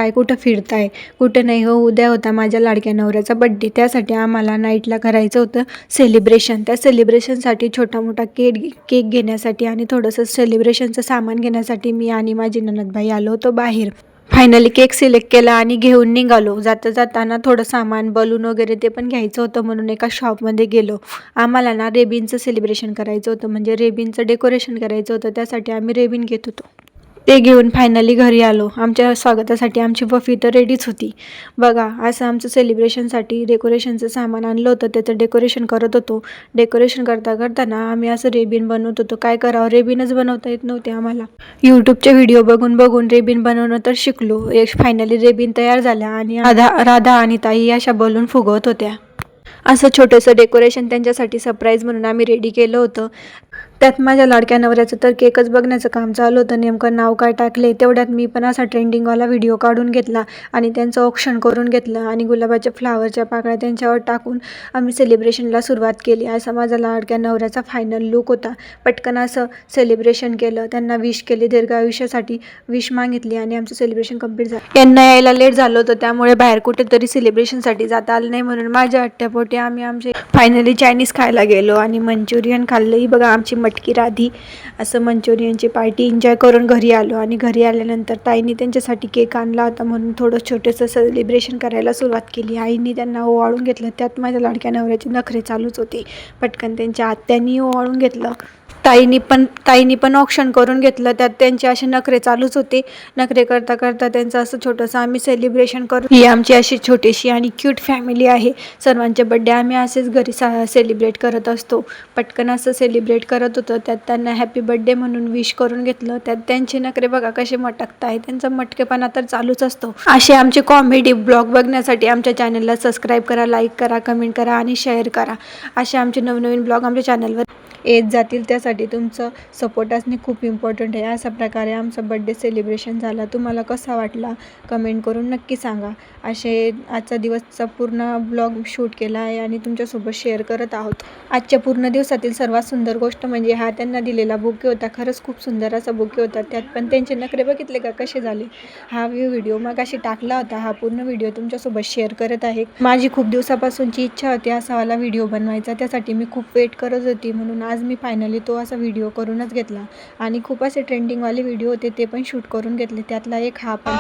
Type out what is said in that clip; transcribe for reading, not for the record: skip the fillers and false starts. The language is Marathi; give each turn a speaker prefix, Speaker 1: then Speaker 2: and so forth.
Speaker 1: काय कुठं फिरताय? कुठं नाही हो, उद्या होता माझ्या लाडक्या नवऱ्याचा बड्डे. त्यासाठी आम्हाला नाईटला करायचं होतं सेलिब्रेशन. त्या सेलिब्रेशनसाठी छोटा मोठा केक घेण्यासाठी आणि थोडंसं सेलिब्रेशनचं सामान घेण्यासाठी मी आणि माझी नणंदबाई आलो होतो बाहेर. फायनली केक सिलेक्ट केला आणि घेऊन निघालो. जाताना थोडं सामान बलून वगैरे ते पण घ्यायचं होतं म्हणून एका शॉपमध्ये गेलो. आम्हाला ना रेबिनचं सेलिब्रेशन करायचं होतं, म्हणजे रेबिनचं डेकोरेशन करायचं होतं. त्यासाठी आम्ही रेबिन घेत होतो. ते घेऊन फायनली घरी आलो. आमच्या स्वागतासाठी आमची बफी तर रेडीच होती. बघा, असं आमचं सेलिब्रेशनसाठी डेकोरेशनचं सामान आणलं होतं, त्याचं डेकोरेशन करत होतो. डेकोरेशन करताना आम्ही असं रेबिन बनवत होतो. काय करावं, रेबिनच बनवता येत नव्हते आम्हाला. यूट्यूबचे व्हिडिओ बघून रेबिन बनवणं तर शिकलो. फायनली रेबिन तयार झाल्या आणि राधा आणि ताई अशा बलून फुगवत होत्या. असं छोटंसं डेकोरेशन त्यांच्यासाठी सरप्राईज म्हणून आम्ही रेडी केलं होतं. त्यात माझ्या लाडक्या नवऱ्याचं तर केकच बघण्याचं काम चालू होतं. नेमकं नाव काय टाकले तेवढ्यात मी पण असा ट्रेंडिंगवाला व्हिडिओ काढून घेतला आणि त्यांचं ऑप्शन करून घेतलं आणि गुलाबाच्या फ्लावरच्या पाकळ्या त्यांच्यावर टाकून आम्ही सेलिब्रेशनला सुरुवात केली. असा माझा लाडक्या नवऱ्याचा फायनल लुक होता. पटकन असं सेलिब्रेशन केलं, त्यांना विश केली, दीर्घ आयुष्यासाठी विश मागितली आणि आमचं सेलिब्रेशन कंप्लीट झालं. यांना यायला लेट झालं होतं, त्यामुळे बाहेर कुठेतरी सेलिब्रेशनसाठी जाता आलं नाही म्हणून माझ्या अट्ट्यापोटी आम्ही आमचे फायनली चायनीज खायला गेलो आणि मंचुरियन खाल्लंही. बघा, आमची मटकी राधी असं मंचुरियनची पार्टी एन्जॉय करून घरी आलो आणि घरी आल्यानंतर ताईंनी त्यांच्यासाठी केक आणला होता म्हणून थोडं छोटंसं सेलिब्रेशन करायला सुरुवात केली. आईंनी त्यांना ओवाळून घेतलं. त्यात माझ्या लाडक्या नवऱ्याचे नखरे चालूच होते. पटकन त्यांच्या आत्यांनी ओवाळून घेतलं. ताईंनी पण ऑप्शन करून घेतलं. त्यात त्यांचे असे नखरे चालूच होते. नखरे करता त्यांचं असं छोटंसं आम्ही सेलिब्रेशन करू. ही आमची अशी छोटीशी आणि क्यूट फॅमिली आहे. सर्वांचे बड्डे आम्ही असेच घरी सेलिब्रेट करत असतो. पटकन असं सेलिब्रेट करत होतं. त्यात त्यांना हॅपी बड्डे म्हणून विश करून घेतलं. त्यात त्यांचे नखरे बघा कसे मटकताय. त्यांचा मटकेपणा तर चालूच असतो. असे आमचे कॉमेडी ब्लॉग बघण्यासाठी आमच्या चॅनलला सबस्क्राईब करा, लाईक करा, कमेंट करा आणि शेअर करा. असे आमचे नवनवीन ब्लॉग आमच्या चॅनलवर येत जातील. त्यासाठी तुमचं सपोर्ट असणे खूप इम्पॉर्टंट आहे. अशा प्रकारे आमचा बड्डे सेलिब्रेशन झाला. तुम्हाला कसा वाटला कमेंट करून नक्की सांगा. आजचा दिवसचा पूर्ण ब्लॉग शूट केला आहे आणि तुमच्यासोबत शेअर करत आहोत. आजच्या पूर्ण दिवसातील सर्वात सुंदर गोष्ट म्हणजे हा त्यांना दिलेला बुके होता. खरंच खूप सुंदर असा बुके होता. त्यात पण त्यांचे नखरे बघितले का कसे झाले. हा व्हिडिओ मग अशी टाकला होता. हा पूर्ण व्हिडिओ तुमच्यासोबत शेअर करत आहे. माझी खूप दिवसापासूनची इच्छा होती असावाला व्हिडिओ बनवायचा. त्यासाठी मी खूप वेट करत होती म्हणून आज मी फायनली तो असा व्हिडिओ करूनच घेतला आणि खूप असे ट्रेंडिंगवाले व्हिडिओ होते ते पण शूट करून घेतले. त्यातला एक हा पण.